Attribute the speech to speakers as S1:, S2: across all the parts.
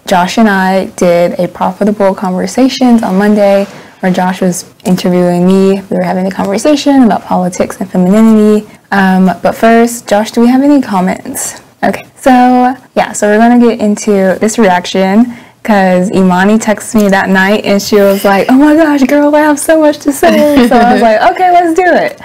S1: Josh and I did a profitable conversations on Monday where Josh was interviewing me. We were having a conversation about politics and femininity. But first, Josh, do we have any comments? Okay, so we're gonna get into this reaction because Imani texted me that night and she was like, oh my gosh, girl, I have so much to say. So I was like, okay, let's do it.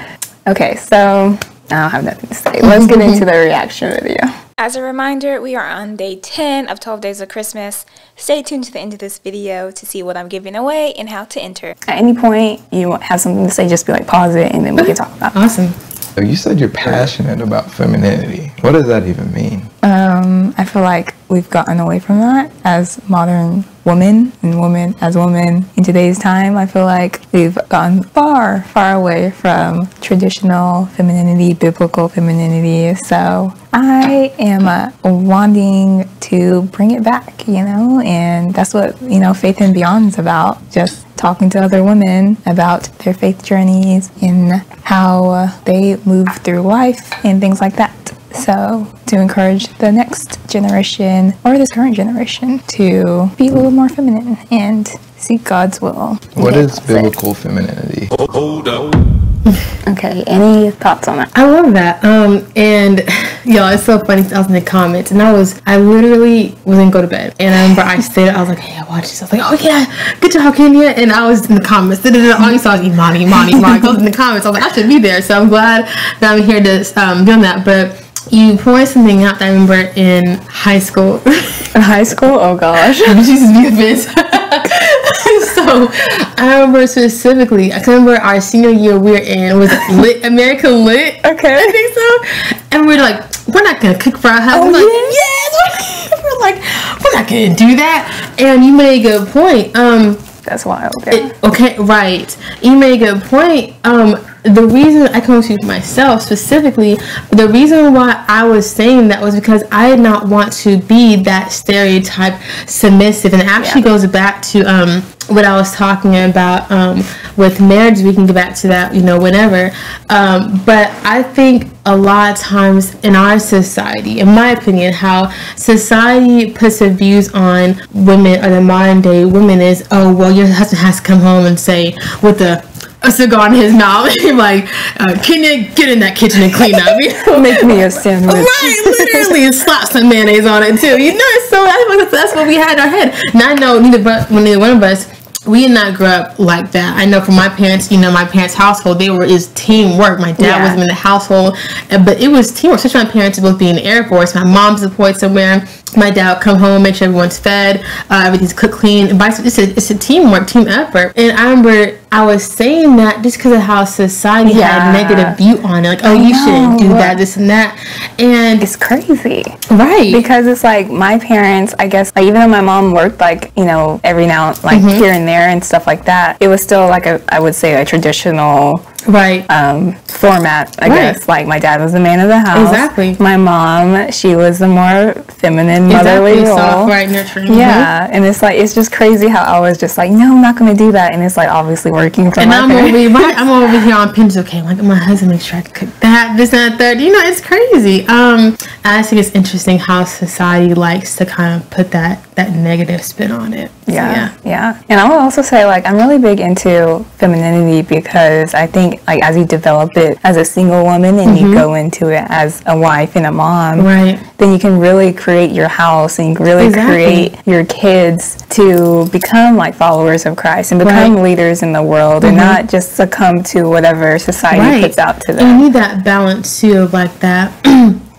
S1: Okay, so I don't have nothing to say. Let's get into the reaction video.
S2: As a reminder, we are on day 10 of 12 Days of Christmas. Stay tuned to the end of this video to see what I'm giving away and how to enter.
S1: At any point you have something to say, just be like, pause it, and then we can talk about it.
S3: Awesome.
S4: You said you're passionate about femininity. What does that even mean?
S1: I feel like we've gotten away from that as modern women and women as women in today's time. I feel like we've gone far, far away from traditional femininity, biblical femininity. So I am wanting to bring it back, you know, and that's what, you know, Faith and Beyond is about. Just talking to other women about their faith journeys and how they move through life and things like that. So to encourage the next generation or this current generation to be a little more feminine and seek God's will.
S4: What is biblical femininity?
S5: Hold up.
S1: Okay, any thoughts on that?
S3: I love that. And y'all, it's so funny. I was in the comments and I literally was gonna go to bed. And I remember I stayed up, I was like, hey, I watched this. I was like, oh yeah, good job, Kenya. And I was in the comments. All you saw was Imani. I was in the comments. I was like, I should be there. So I'm glad that I'm here to be on that. But you pointed something out that I remember in high school.
S1: In high school? Oh gosh.
S3: Jesus be offense. So I remember specifically, I remember our senior year we were in was Lit, American Lit.
S1: Okay.
S3: I think so. And we're like, we're not gonna cook for our house. We're like, yes. We're like, we're not gonna do that. And you made a good point.
S1: That's wild. Yeah.
S3: Okay, right. You made a good point. The reason I come to myself specifically, the reason why I was saying that was because I did not want to be that stereotype submissive, and it actually goes back to what I was talking about with marriage. We can get back to that, you know, whenever. But I think a lot of times in our society, in my opinion, how society puts their views on women or the modern day women is, oh, well, your husband has to come home and say with a cigar in his mouth, like, can you get in that kitchen and clean up?
S1: Make me a sandwich.
S3: Right, literally, and slap some mayonnaise on it too. You know, so that's what we had in our head. And I know neither one of us, we did not grow up like that. I know from my parents, you know, my parents' household, is teamwork. My dad wasn't in the household, but it was teamwork. Especially my parents both being in the Air Force. My mom's deployed somewhere. My dad would come home, make sure everyone's fed, everything's cooked clean. And it's a teamwork, team effort. And I remember I was saying that just because of how society had a negative view on it. Like, oh, you shouldn't do that, this and that. And
S1: it's crazy.
S3: Right.
S1: Because it's like my parents, I guess, like, even though my mom worked, like, you know, every now, like, here and there and stuff like that, it was still like I would say a traditional format, I guess. Like, my dad was the man of the house.
S3: Exactly.
S1: My mom, she was the more feminine, motherly role.
S3: Soft, right, nurturing.
S1: Yeah, and it's like, it's just crazy how I was just like, no, I'm not going to do that. And it's like obviously working for my parents.
S3: I'm over here on Pinterest. Okay, like, my husband makes sure I cook that, this and that, third. You know, it's crazy. I think it's interesting how society likes to kind of put that negative spin on it. So,
S1: yeah. And I would also say, like, I'm really big into femininity because I think, like, as you develop it as a single woman and you go into it as a wife and a mom, then you can really create your house and you can really create your kids to become like followers of Christ and become leaders in the world and not just succumb to whatever society puts out to them.
S3: And you need that balance too of like that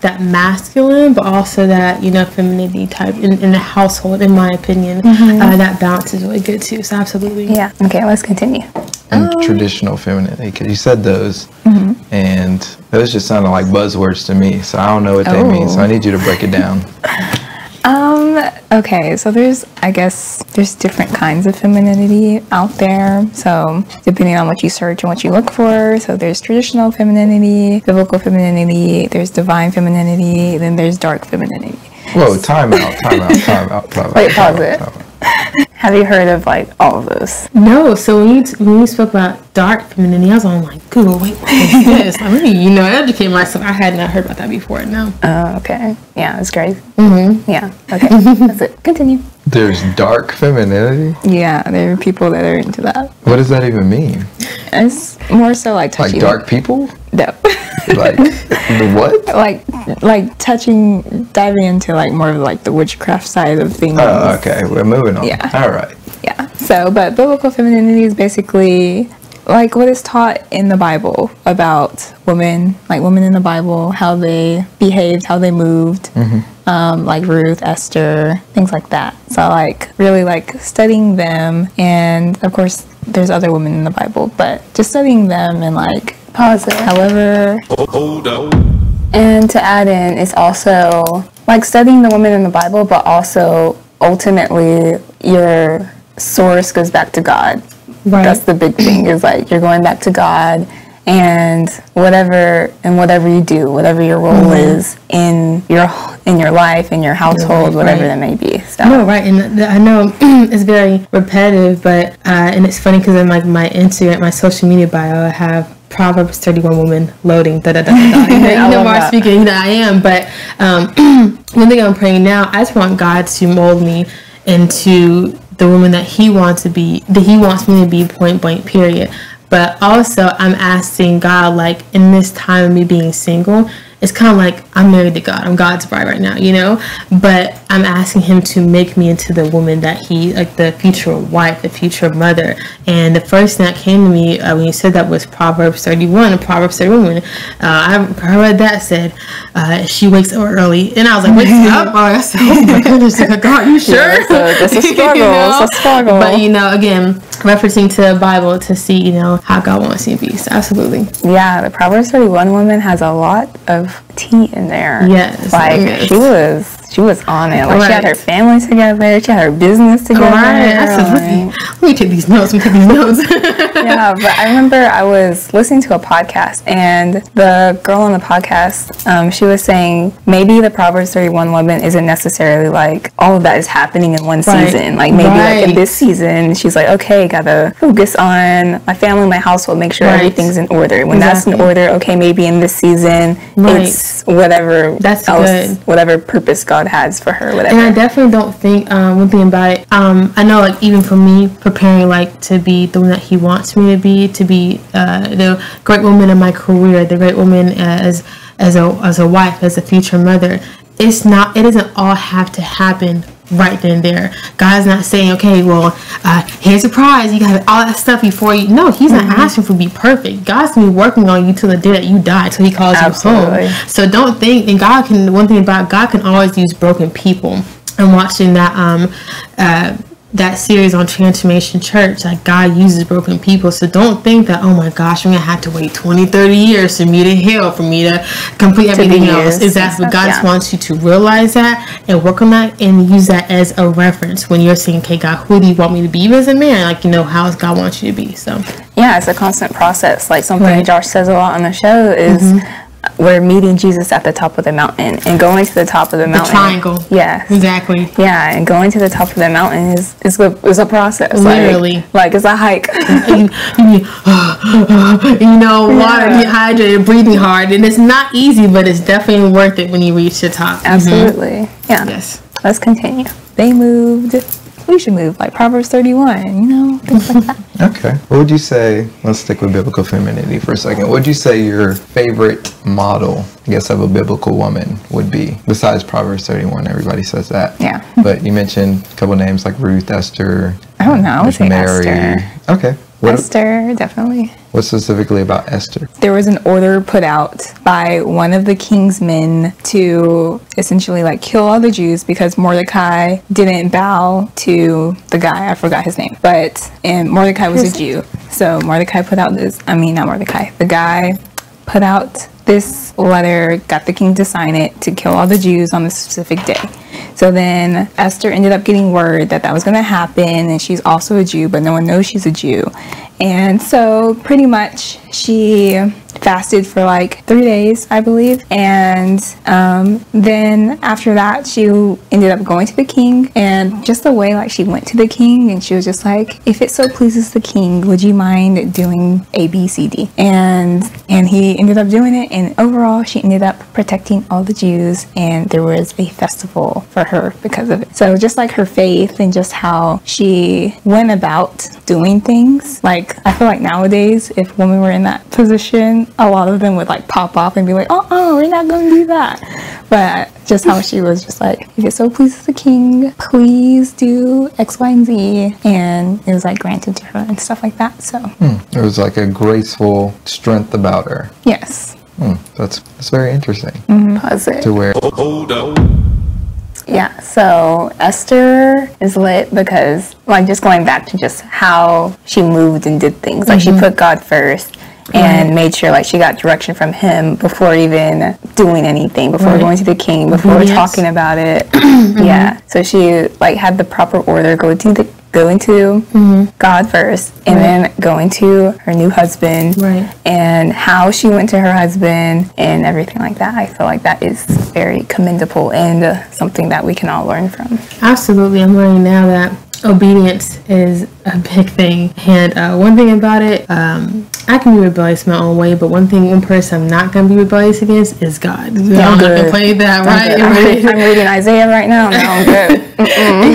S3: that masculine, but also that, you know, femininity type in the household, in my opinion. That balance is really good too. So absolutely.
S1: Yeah. Okay, let's continue.
S4: And traditional femininity, because you said those, and those just sounded like buzzwords to me. So I don't know what they mean. So I need you to break it down.
S1: Okay, so there's different kinds of femininity out there. So depending on what you search and what you look for, so there's traditional femininity, biblical femininity, there's divine femininity, then there's dark femininity.
S4: Whoa, time out.
S1: Wait, pause it. Have you heard of like all of those?
S3: No. So when we spoke about dark femininity, I was on like Google. Wait, what is this? Let me, you know, educate myself. I had not heard about that before. No.
S1: Oh, okay. Yeah, it's crazy. Yeah. Okay. That's it. Continue.
S4: There's dark femininity?
S1: Yeah, there are people that are into that.
S4: What does that even mean?
S1: It's more so like touching.
S4: Like dark people?
S1: No.
S4: Like what?
S1: Like touching, diving into like more of like the witchcraft side of things.
S4: Oh, okay. We're moving on.
S1: Yeah.
S4: All right.
S1: Yeah. So, but biblical femininity is basically like what is taught in the Bible about women, like women in the Bible, how they behaved, how they moved, like Ruth, Esther, things like that. So like really like studying them, and of course there's other women in the Bible, but just studying them and like pause it. However, and to add in, it's also like studying the women in the Bible, but also ultimately your source goes back to God. Right. That's the big thing, is like you're going back to God, and whatever you do, whatever your role is in your life, in your household, whatever that may be. So.
S3: No, right, and I know it's very repetitive, but and it's funny because in like my Instagram, my social media bio, I have Proverbs 31 woman loading. You know, more speaking that I am, but one thing I'm praying now, I just want God to mold me into the woman that He wants to be, that He wants me to be, point blank, period. But also I'm asking God, like in this time of me being single, it's kind of like I'm married to God. I'm God's bride right now, you know? But I'm asking Him to make me into the woman that He, like the future wife, the future mother. And the first thing that came to me when you said that was Proverbs 31. And Proverbs 31, I read that, said, she wakes up early. And I was like, wakes up? I said, oh my goodness, God, you sure?
S1: Yeah, so it's a struggle. You know? It's a struggle.
S3: But, you know, again, referencing to the Bible to see, you know, how God wants you to be. So absolutely.
S1: Yeah, the Proverbs 31 woman has a lot of tea in there.
S3: Yes.
S1: Like
S3: yes.
S1: she was on it. Like she had her family together, she had her business together.
S3: Right. I said, let me take these notes.
S1: Yeah, but I remember I was listening to a podcast, and the girl on the podcast, she was saying maybe the Proverbs 31 woman isn't necessarily like all of that is happening in one season. Like maybe like in this season, she's like, okay, gotta focus on my family, my household, make sure everything's in order. When that's in order, okay, maybe in this season, it's whatever whatever purpose God has for her, whatever.
S3: And I definitely don't think one thing about it, I know like even for me preparing like to be the one that He wants me to be the great woman in my career, the great woman as a wife, as a future mother, it doesn't all have to happen right then and there. God's not saying, okay, well, here's a prize, you got all that stuff before you. No, He's not asking for you to be perfect. God's gonna be working on you till the day that you die, till He calls you home. So don't think, and one thing about God can always use broken people. And watching that series on Transformation Church, like God uses broken people. So don't think that, oh my gosh, I'm gonna have to wait 20-30 years for me to heal, for me to complete everything else. Exactly. God just wants you to realize that and work on that and use that as a reference when you're saying, okay, God, who do you want me to be even as a man? Like, you know, how does God want you to be? So
S1: yeah, it's a constant process. Like something Josh says a lot on the show is we're meeting Jesus at the top of the mountain, and going to the top of the mountain.
S3: The triangle.
S1: Yeah.
S3: Exactly.
S1: Yeah, and going to the top of the mountain is a process.
S3: Literally.
S1: Like it's a hike.
S3: you know, water, dehydrated, breathing hard, and it's not easy, but it's definitely worth it when you reach the top.
S1: Absolutely. Yeah.
S3: Yes.
S1: Let's continue. They moved. We should move like Proverbs 31, you know, things like that.
S4: Okay. What would you say, let's stick with biblical femininity for a second. What would you say your favorite model, I guess, of a biblical woman would be? Besides Proverbs 31, everybody says that.
S1: Yeah.
S4: But you mentioned a couple names like Ruth, Esther.
S1: I don't know. I would say
S4: Mary.
S1: Esther.
S4: Okay.
S1: Esther, definitely.
S4: What specifically about Esther?
S1: There was an order put out by one of the king's men to essentially like kill all the Jews because Mordecai didn't bow to the guy. I forgot his name. And Mordecai was a Jew. So Mordecai put out the guy put out this letter, got the king to sign it to kill all the Jews on this specific day. So then Esther ended up getting word that was going to happen, and she's also a Jew, but no one knows she's a Jew. And so pretty much she fasted for like 3 days, I believe. And then after that, she ended up going to the king. And just the way like she went to the king, and she was just like, if it so pleases the king, would you mind doing A, B, C, D? And he ended up doing it. And overall, she ended up protecting all the Jews. And there was a festival for her because of it. So just like her faith and just how she went about doing things. Like, I feel like nowadays, if women were in that position, a lot of them would like pop off and be like, we're not going to do that. But just how she was just like, if it so pleases the king, please do X, Y, and Z. And it was like granted to her and stuff like that. So
S4: It was like a graceful strength about her.
S1: yes.
S4: That's very interesting.
S1: Pause it.
S4: To where
S1: Yeah, so Esther is lit because, like, just going back to just how she moved and did things. Like, she put God first and made sure, like, she got direction from him before even doing anything, before going to the king, before talking about it. Yeah, so she, like, had the proper order, go into God first, and then going to her new husband, and how she went to her husband and everything like that. I feel like that is very commendable and something that we can all learn from.
S3: Absolutely. I'm learning now that obedience is a big thing, and one thing about it, I can be rebellious my own way, but one person I'm not going to be rebellious against is God. I'm not going to play that, right?
S1: I'm reading Isaiah right now. No, I'm good.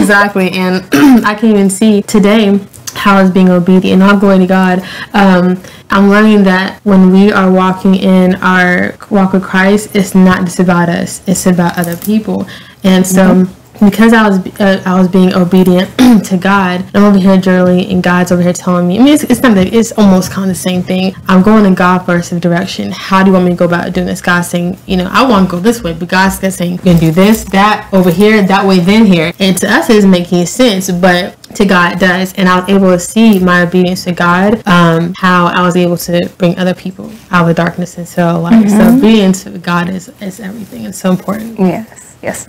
S3: Exactly, and I can even see today how I was being obedient. All glory to God. I'm learning that when we are walking in our walk with Christ, it's not just about us; it's about other people. And so, because I was being obedient to God, I'm over here journaling, and God's over here telling me. I mean, it's not that, it's almost kind of the same thing. I'm going in God first of direction. How do you want me to go about doing this? God's saying, I want to go this way, but God's saying, you're gonna do this, that, over here, that way, then here. And to us, it doesn't make any sense, but to God it does. And I was able to see my obedience to God, how I was able to bring other people out of the darkness into light. So obedience to God is everything. It's so important.
S1: Yes.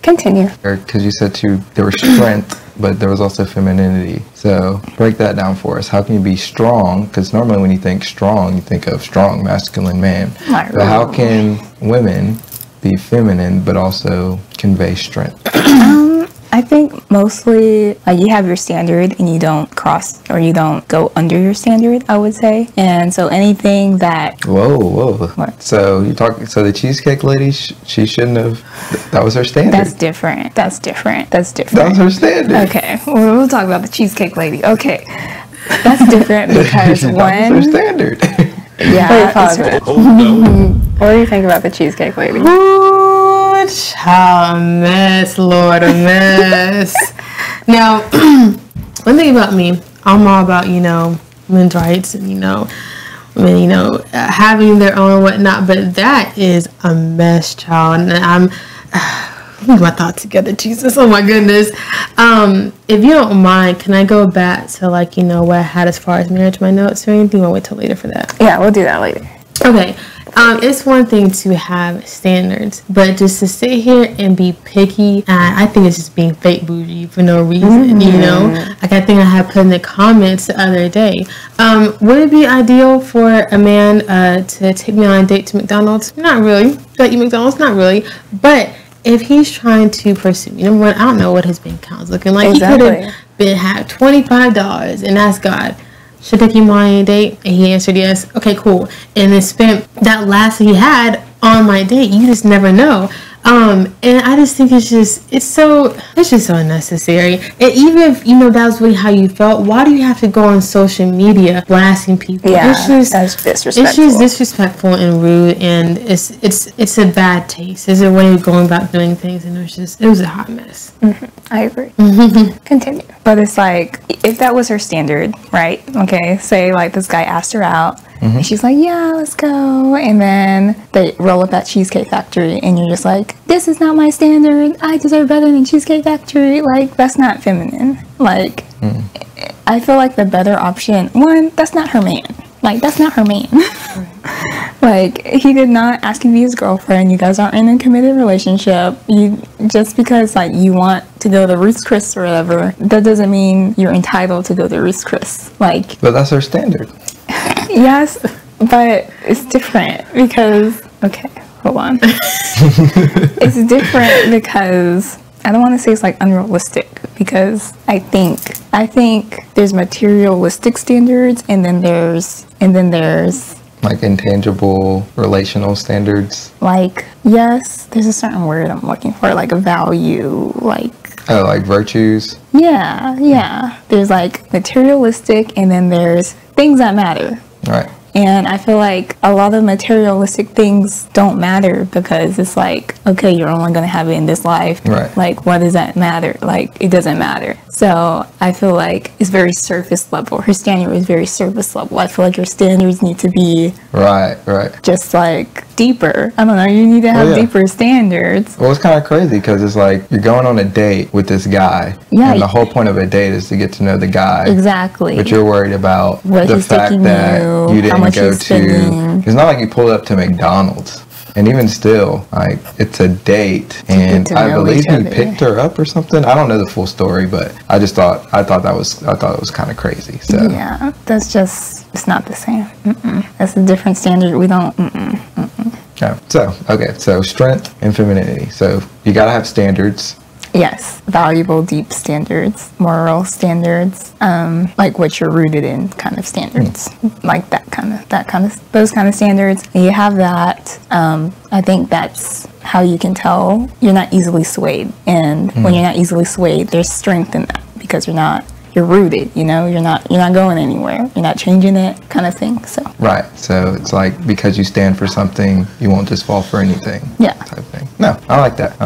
S1: Continue.
S4: Because you said too, there was strength, but there was also femininity. So break that down for us. How can you be strong? Because normally when you think strong, you think of strong, masculine man. But how can women be feminine, but also convey strength?
S1: I think mostly you have your standard and you don't cross or you don't go under your standard, I would say. And so anything that...
S4: Whoa.
S1: What?
S4: So so the cheesecake lady, she shouldn't have... That was her standard.
S1: That's different.
S4: That was her standard.
S1: Okay. We'll talk about the cheesecake lady. Okay. That's different because
S4: that was her standard.
S1: Yeah. What do you think about the cheesecake lady?
S3: Child, a mess, Lord, a mess. Now, one thing about me, I'm all about, women's rights and, women, having their own and whatnot, but that is a mess, child. And I'm get my thoughts together, Jesus. Oh my goodness. If you don't mind, can I go back to what I had as far as marriage, my notes or anything? I'll wait till later for that.
S1: Yeah, we'll do that later.
S3: Okay. It's one thing to have standards, but just to sit here and be picky, I think it's just being fake bougie for no reason, Like I think I had put in the comments the other day. Would it be ideal for a man to take me on a date to McDonald's? Not really. To eat McDonald's? Not really. But if he's trying to pursue me, number one, I don't know what his bank account's looking like.
S1: Exactly.
S3: He could have had $25 and asked God, should I take you on a date? And he answered yes. Okay, cool. And then spent that last he had on my date. You just never know. And I just think it's just so unnecessary. And even if that was really how you felt, why do you have to go on social media blasting people?
S1: Yeah, that's disrespectful.
S3: It's just disrespectful and rude, and it's a bad taste. It's a way of going about doing things, and it was a hot mess.
S1: I agree. Continue. But it's like, if that was her standard, right? Okay, say like this guy asked her out. And she's like, yeah, let's go. And then they roll up at Cheesecake Factory and you're just like, this is not my standard. I deserve better than Cheesecake Factory. Like, that's not feminine. Like, I feel like the better option, one, that's not her man. Like, that's not her man. Like, he did not ask you to be his girlfriend. You guys aren't in a committed relationship. Just because, like, you want to go to Ruth's Chris or whatever, that doesn't mean you're entitled to go to Ruth's Chris. Like,
S4: but that's her standard.
S1: Yes, But it's different because, okay, hold on. It's different because I don't want to say it's like unrealistic, because I think there's materialistic standards, and then there's
S4: like intangible relational standards.
S1: Like, yes, there's a certain word I'm looking for, like a value, like,
S4: oh, like virtues.
S1: Yeah. There's like materialistic, and then there's things that matter.
S4: Right.
S1: And I feel like a lot of materialistic things don't matter, because it's like, okay, you're only going to have it in this life.
S4: Right.
S1: Like, what does that matter? Like, it doesn't matter. So I feel like it's very surface level. Her standard is very surface level. I feel like your standards need to be
S4: right.
S1: Just like deeper. I don't know. You need to have deeper standards.
S4: Well, it's kind of crazy because it's like you're going on a date with this guy.
S1: Yeah.
S4: And the whole point of a date is to get to know the guy.
S1: Exactly.
S4: But you're worried about
S1: what
S4: the fact that you didn't go to. It's not like you pulled up to McDonald's. And even still, like, it's a date, and I believe he picked her up or something. I don't know the full story, but I thought it was kind of crazy. So
S1: yeah, it's not the same. That's a different standard. We don't.
S4: Yeah. So strength and femininity. So you gotta have standards.
S1: Yes, valuable, deep standards, moral standards, like what you're rooted in kind of standards, like those kind of standards. And you have that. I think that's how you can tell you're not easily swayed. And when you're not easily swayed, there's strength in that, because you're rooted, you're not going anywhere, you're not changing it, kind of thing. So
S4: right. So it's like, because you stand for something, you won't just fall for anything.
S1: Yeah.
S4: Type thing. No, I like that.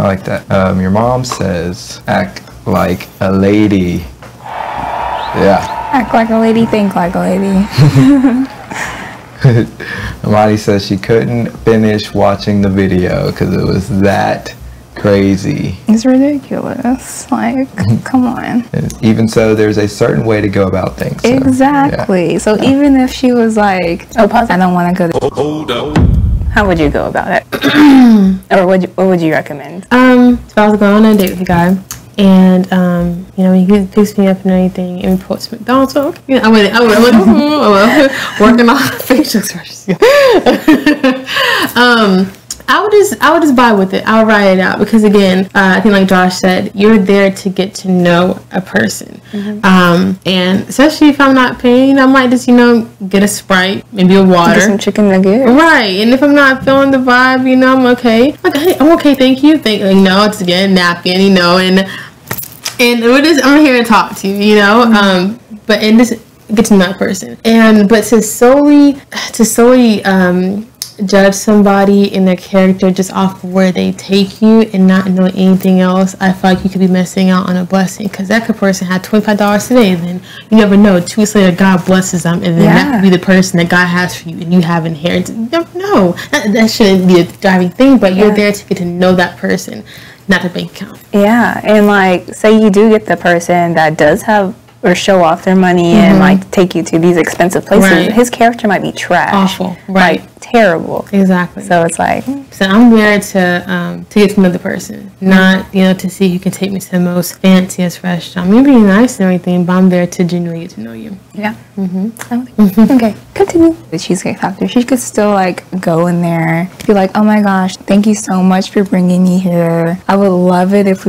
S4: Your mom says act like a lady. Yeah.
S1: Act like a lady, think like a lady.
S4: Amani says she couldn't finish watching the video because it was that crazy.
S1: It's ridiculous. Like, come on.
S4: Even so, there's a certain way to go about things. So,
S1: exactly. Yeah. So even if she was like, oh, I don't want to go to...
S5: Hold up.
S2: How would you go about it? Or what would you recommend?
S3: If I was going on a date with a guy, and he picks me up and anything, and we pull to McDonald's, so okay. I would working on facial expressions. I would just vibe with it. I'll ride it out, because again, I think like Josh said, you're there to get to know a person. And especially if I'm not paying, I might just get a Sprite, maybe a water,
S1: get some chicken nugget.
S3: Right. And if I'm not feeling the vibe, I'm okay. Like, hey, I'm okay, thank you. It's again napkin, and we're just, I'm here to talk to you, but and just get to know that person. But to solely judge somebody and their character just off of where they take you and not know anything else, I feel like you could be missing out on a blessing, because that person had $25 today, and then you never know, 2 weeks later God blesses them, and then that could be the person that God has for you, and you have inherited. You never know. That shouldn't be a driving thing, but you're there to get to know that person, not the bank account.
S2: Yeah, and like, say you do get the person that does have or show off their money and like take you to these expensive places.
S3: Right.
S2: His character might be trash.
S3: Awful. Right.
S2: Like, terrible.
S3: Exactly.
S2: So it's like,
S3: so I'm there to get to know the person, not to see who can take me to the most fanciest restaurant. Maybe be nice and everything, but I'm there to genuinely get to know you.
S1: Yeah. Okay, continue. The Cheesecake Factory, she could still like go in there, be like, oh my gosh, thank you so much for bringing me here. I would love it if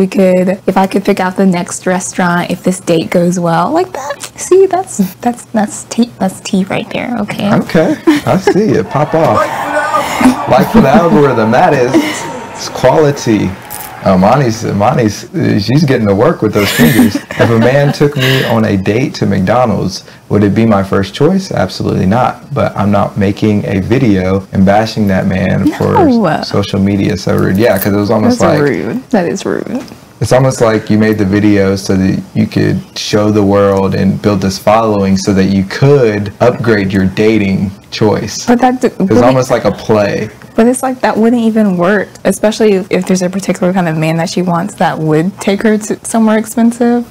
S1: I could pick out the next restaurant if this date goes well. Like that. See, that's tea right there. Okay,
S4: I see it pop off. Like for the algorithm, that is, it's quality. Monty's she's getting to work with those fingers. If a man took me on a date to McDonald's, would it be my first choice? Absolutely not. But I'm not making a video and bashing that man for social media. So rude. Yeah, because it was almost
S1: rude. That is rude.
S4: It's almost like you made the video so that you could show the world and build this following so that you could upgrade your dating choice.
S1: But
S4: it's almost like a play.
S1: But it's like that wouldn't even work, especially if there's a particular kind of man that she wants that would take her to somewhere expensive.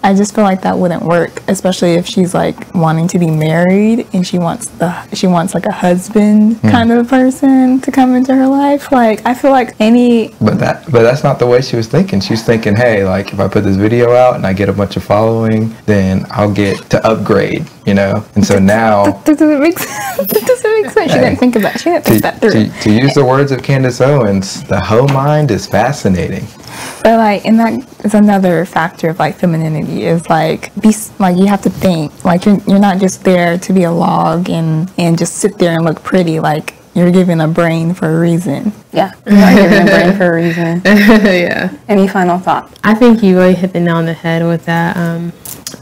S1: I just feel like that wouldn't work, especially if she's like wanting to be married and she wants like a husband kind of person to come into her life. Like, I feel like
S4: But that's not the way she was thinking. She's thinking, hey, like if I put this video out and I get a bunch of following, then I'll get to upgrade, And so now
S1: that doesn't make sense. It doesn't make sense. She didn't think about. She didn't think that through.
S4: To use the words of Candace Owens, the hoe mind is fascinating.
S1: But like, and that is another factor of like femininity is like you have to think. Like you're not just there to be a log and just sit there and look pretty. Like you're given a brain for a reason.
S2: Yeah, you are given a brain for a reason.
S3: Yeah.
S2: Any final thought?
S3: I think you really hit the nail on the head with that.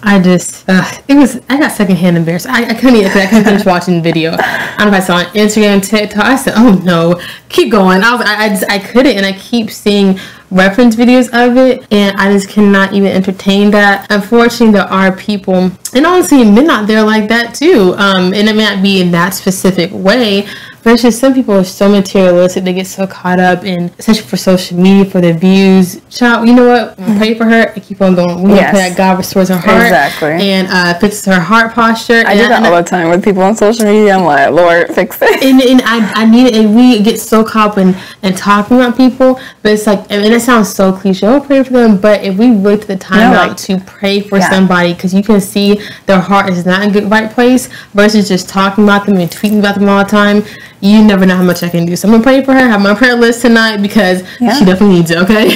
S3: I got secondhand embarrassed. I couldn't even, I couldn't finish watching the video. I don't know if I saw on Instagram, TikTok. I said, oh no, keep going. I couldn't, and I keep seeing reference videos of it, and I just cannot even entertain that. Unfortunately, there are people, and honestly, men out there like that too. And it may not be in that specific way, but it's just some people are so materialistic. They get so caught up in, especially for social media, for their views. Child, you know what? Pray for her and keep on going. We pray that God restores her heart and fixes her heart posture.
S2: I do that all the time with people on social media. I'm like, Lord, fix it.
S3: And I need it. And we get so caught up in talking about people, but it's like, I mean, it sounds so cliche. I'll pray for them, but if we really took the time out to pray for somebody, because you can see their heart is not in a good right place, versus just talking about them and tweeting about them all the time. You never know how much I can do. So I'm gonna pray for her. Have my prayer list tonight because she definitely needs it. Okay.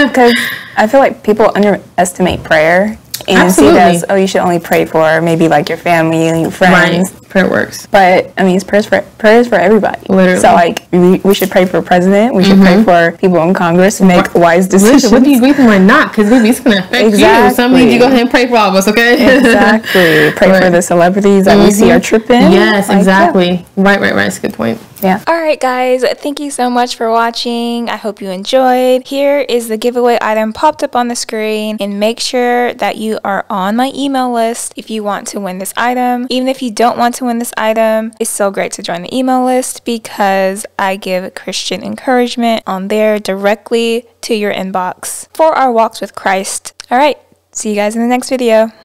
S2: Because I feel like people underestimate prayer and see it as, oh, you should only pray for maybe like your family and your friends.
S3: Right. Prayer works.
S2: But I mean, it's prayers for everybody.
S3: Literally.
S2: So like we should pray for a president. We should pray for people in Congress to make wise decisions.
S3: Listen, whether you agree with them or not, because maybe it's gonna affect you. So you go ahead and pray for all of us, okay?
S2: Exactly. Pray for the celebrities that we see are tripping.
S3: Yes, like, exactly. Right. That's a good point.
S2: Yeah. All right, guys. Thank you so much for watching. I hope you enjoyed. Here is the giveaway item popped up on the screen, and make sure that you are on my email list if you want to win this item. Even if you don't want to win this item, it's so great to join the email list because I give Christian encouragement on there directly to your inbox for our walks with Christ. All right. See you guys in the next video.